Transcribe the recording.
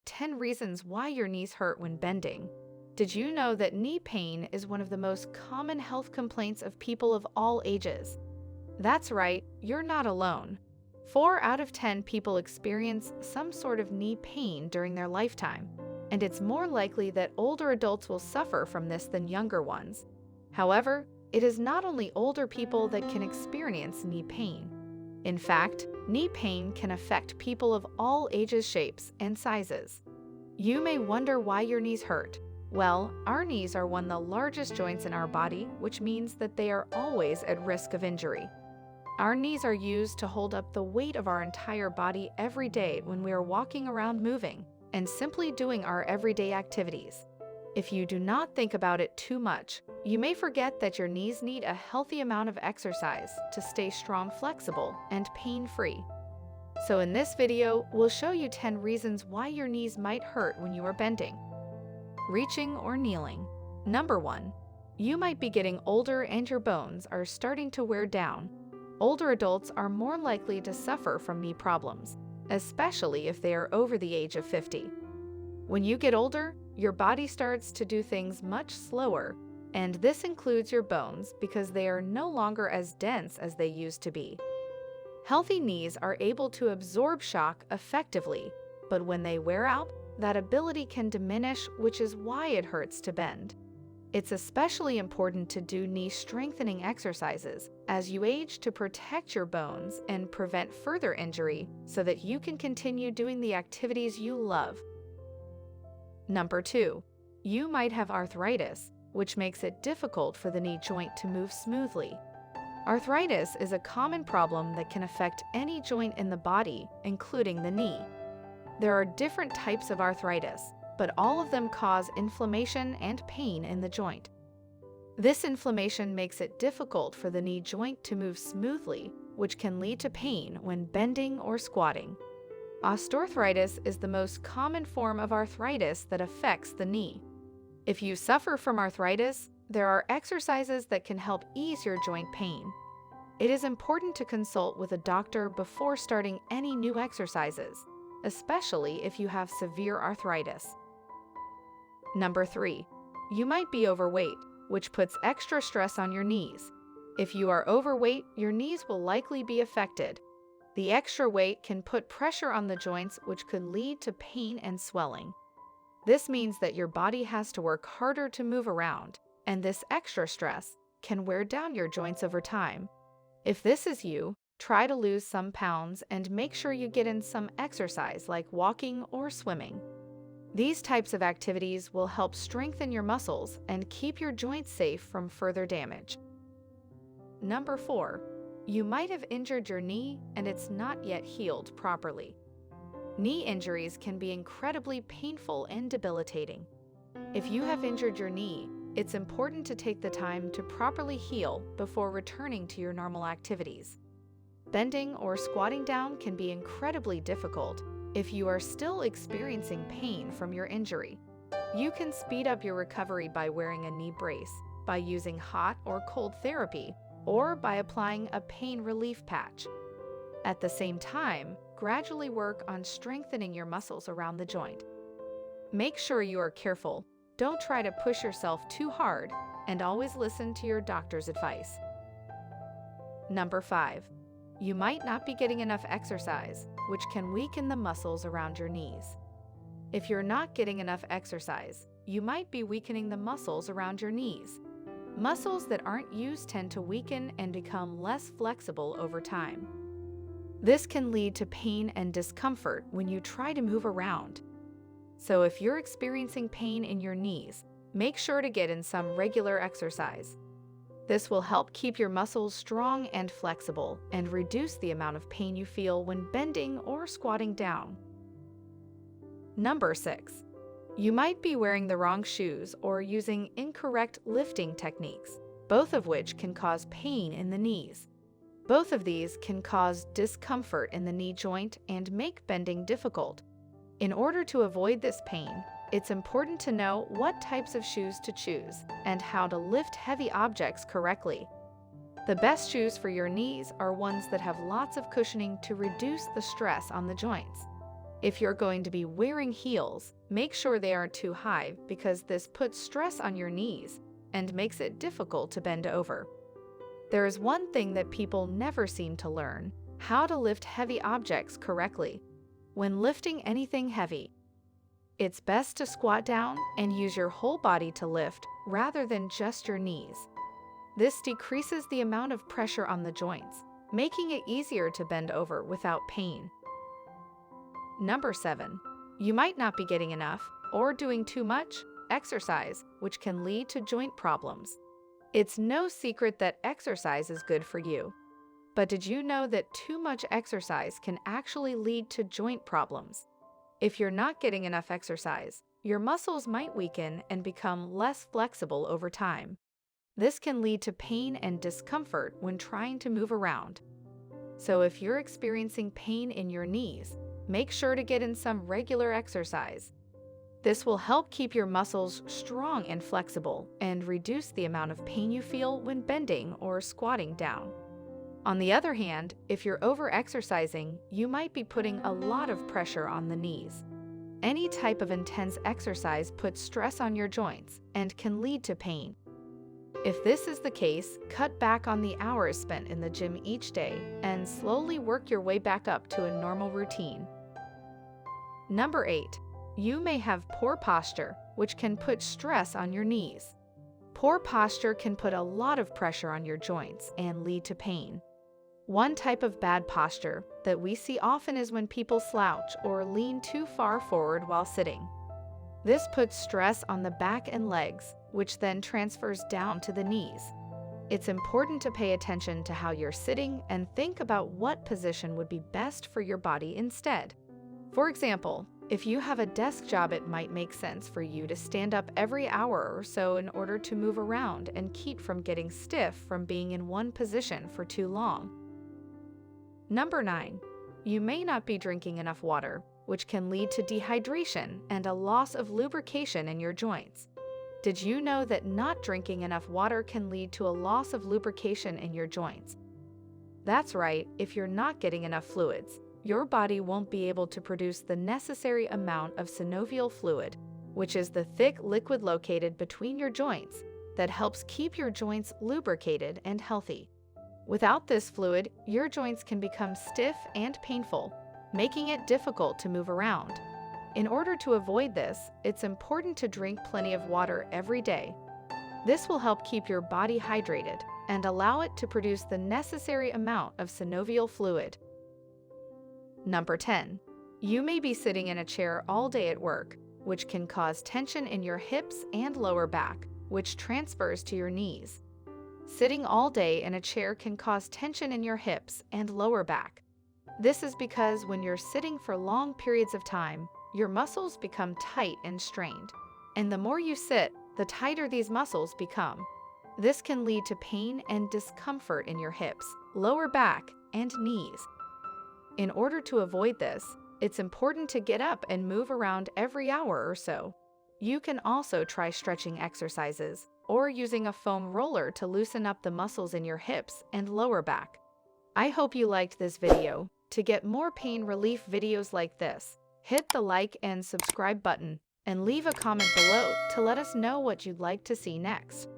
10 reasons why your knees hurt when bending. Did you know that knee pain is one of the most common health complaints of people of all ages? That's right, you're not alone. 4 out of 10 people experience some sort of knee pain during their lifetime, and it's more likely that older adults will suffer from this than younger ones. However, it is not only older people that can experience knee pain. In fact, knee pain can affect people of all ages, shapes, and sizes. You may wonder why your knees hurt. Well, our knees are one of the largest joints in our body, which means that they are always at risk of injury. Our knees are used to hold up the weight of our entire body every day when we are walking around, moving, and simply doing our everyday activities. If you do not think about it too much, you may forget that your knees need a healthy amount of exercise to stay strong, flexible, and pain-free. So in this video, we'll show you 10 reasons why your knees might hurt when you are bending, reaching, or kneeling. Number 1. You might be getting older and your bones are starting to wear down. Older adults are more likely to suffer from knee problems, especially if they are over the age of 50. When you get older, your body starts to do things much slower, and this includes your bones because they are no longer as dense as they used to be. Healthy knees are able to absorb shock effectively, but when they wear out, that ability can diminish, which is why it hurts to bend. It's especially important to do knee strengthening exercises as you age to protect your bones and prevent further injury so that you can continue doing the activities you love. Number 2. You might have arthritis, which makes it difficult for the knee joint to move smoothly. Arthritis is a common problem that can affect any joint in the body, including the knee. There are different types of arthritis, but all of them cause inflammation and pain in the joint. This inflammation makes it difficult for the knee joint to move smoothly, which can lead to pain when bending or squatting. Osteoarthritis is the most common form of arthritis that affects the knee. If you suffer from arthritis, there are exercises that can help ease your joint pain. It is important to consult with a doctor before starting any new exercises, especially if you have severe arthritis. Number 3. You might be overweight, which puts extra stress on your knees. If you are overweight, your knees will likely be affected. The extra weight can put pressure on the joints, which could lead to pain and swelling. This means that your body has to work harder to move around, and this extra stress can wear down your joints over time. If this is you, try to lose some pounds and make sure you get in some exercise like walking or swimming. These types of activities will help strengthen your muscles and keep your joints safe from further damage. Number 4. You might have injured your knee and it's not yet healed properly. Knee injuries can be incredibly painful and debilitating. If you have injured your knee, it's important to take the time to properly heal before returning to your normal activities. Bending or squatting down can be incredibly difficult if you are still experiencing pain from your injury. You can speed up your recovery by wearing a knee brace, by using hot or cold therapy, or by applying a pain relief patch. At the same time, gradually work on strengthening your muscles around the joint. Make sure you are careful. Don't try to push yourself too hard, and always listen to your doctor's advice. Number 5. You might not be getting enough exercise, which can weaken the muscles around your knees. If you're not getting enough exercise, you might be weakening the muscles around your knees. Muscles that aren't used tend to weaken and become less flexible over time. This can lead to pain and discomfort when you try to move around. So if you're experiencing pain in your knees, make sure to get in some regular exercise. This will help keep your muscles strong and flexible and reduce the amount of pain you feel when bending or squatting down. Number 6. You might be wearing the wrong shoes or using incorrect lifting techniques, both of which can cause pain in the knees. Both of these can cause discomfort in the knee joint and make bending difficult. In order to avoid this pain, it's important to know what types of shoes to choose and how to lift heavy objects correctly. The best shoes for your knees are ones that have lots of cushioning to reduce the stress on the joints. If you're going to be wearing heels, make sure they aren't too high because this puts stress on your knees and makes it difficult to bend over. There is one thing that people never seem to learn: how to lift heavy objects correctly. When lifting anything heavy, it's best to squat down and use your whole body to lift rather than just your knees. This decreases the amount of pressure on the joints, making it easier to bend over without pain. Number 7. You might not be getting enough or doing too much exercise, which can lead to joint problems. It's no secret that exercise is good for you. But did you know that too much exercise can actually lead to joint problems? If you're not getting enough exercise, your muscles might weaken and become less flexible over time. This can lead to pain and discomfort when trying to move around. So if you're experiencing pain in your knees, make sure to get in some regular exercise. This will help keep your muscles strong and flexible and reduce the amount of pain you feel when bending or squatting down. On the other hand, if you're over-exercising, you might be putting a lot of pressure on the knees. Any type of intense exercise puts stress on your joints and can lead to pain. If this is the case, cut back on the hours spent in the gym each day and slowly work your way back up to a normal routine. Number 8. You may have poor posture, which can put stress on your knees. Poor posture can put a lot of pressure on your joints and lead to pain. One type of bad posture that we see often is when people slouch or lean too far forward while sitting. This puts stress on the back and legs, which then transfers down to the knees. It's important to pay attention to how you're sitting and think about what position would be best for your body instead. For example, if you have a desk job, it might make sense for you to stand up every hour or so in order to move around and keep from getting stiff from being in one position for too long. Number 9. You may not be drinking enough water, which can lead to dehydration and a loss of lubrication in your joints. Did you know that not drinking enough water can lead to a loss of lubrication in your joints? That's right, if you're not getting enough fluids, your body won't be able to produce the necessary amount of synovial fluid, which is the thick liquid located between your joints that helps keep your joints lubricated and healthy. Without this fluid, your joints can become stiff and painful, making it difficult to move around. In order to avoid this, it's important to drink plenty of water every day. This will help keep your body hydrated and allow it to produce the necessary amount of synovial fluid. Number 10. You may be sitting in a chair all day at work, which can cause tension in your hips and lower back, which transfers to your knees. Sitting all day in a chair can cause tension in your hips and lower back. This is because when you're sitting for long periods of time, your muscles become tight and strained. And the more you sit, the tighter these muscles become. This can lead to pain and discomfort in your hips, lower back, and knees. In order to avoid this, it's important to get up and move around every hour or so. You can also try stretching exercises or using a foam roller to loosen up the muscles in your hips and lower back. I hope you liked this video. To get more pain relief videos like this, hit the like and subscribe button and leave a comment below to let us know what you'd like to see next.